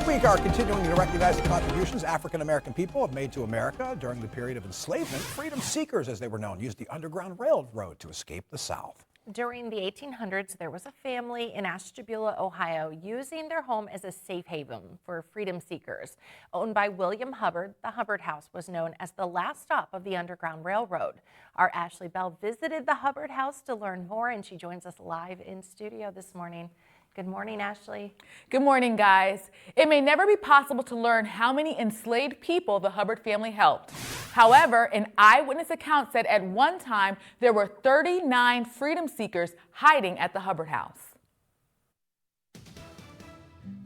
week are continuing to recognize the contributions African-American people have made to America during the period of enslavement. Freedom seekers, as they were known, used the Underground Railroad to escape the South. During the 1800s, there was a family in Ashtabula, Ohio, using their home as a safe haven for freedom seekers. Owned by William Hubbard, the Hubbard House was known as the last stop of the Underground Railroad. Our Ashley Bell visited the Hubbard House to learn more, and she joins us live in studio this morning. Good morning, Ashley. Good morning, guys. It may never be possible to learn how many enslaved people the Hubbard family helped. However, an eyewitness account said at one time there were 39 freedom seekers hiding at the Hubbard House.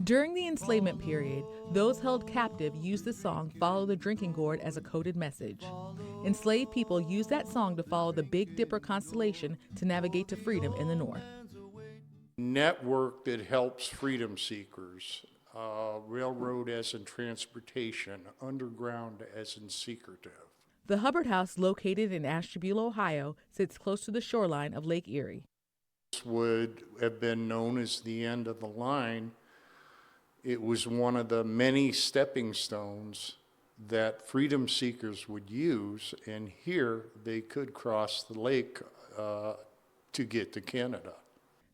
During the enslavement period, those held captive used the song "Follow the Drinking Gourd" as a coded message. Enslaved people used that song to follow the Big Dipper constellation to navigate to freedom in the North. Network that helps freedom seekers, railroad as in transportation, underground as in secretive. The Hubbard House, located in Ashtabula, Ohio, sits close to the shoreline of Lake Erie. This would have been known as the end of the line. It was one of the many stepping stones that freedom seekers would use, and here they could cross the lake to get to Canada.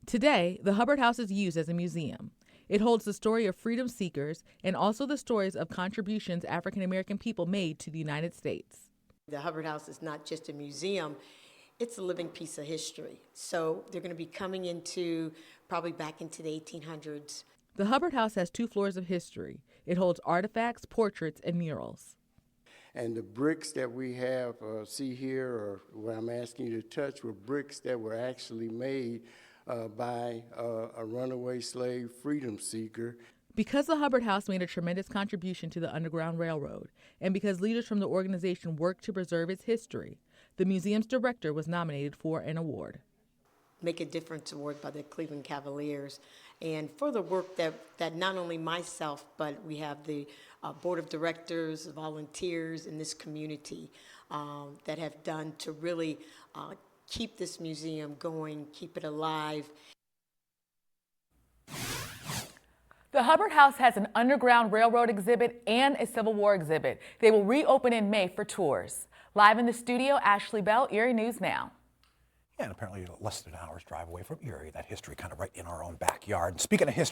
Today, the Hubbard House is used as a museum. It holds the story of freedom seekers and also the stories of contributions African American people made to the United States. The Hubbard House is not just a museum, it's a living piece of history. So they're going to be coming into probably back into the 1800s. The Hubbard House has 2 floors of history. It holds artifacts, portraits, and murals. And the bricks that we have, see here, or what I'm asking you to touch, were bricks that were actually made by a runaway slave freedom seeker. Because the Hubbard House made a tremendous contribution to the Underground Railroad, and because leaders from the organization worked to preserve its history, the museum's director was nominated for an award. Make a Difference award by the Cleveland Cavaliers, and for the work that not only myself, but we have the board of directors, volunteers in this community that have done to really keep this museum going, keep it alive. The Hubbard House has an Underground Railroad exhibit and a Civil War exhibit. They will reopen in May for tours. Live in the studio, Ashley Bell, Erie News Now. And apparently less than an hour's drive away from Erie. That history kind of right in our own backyard. And speaking of history,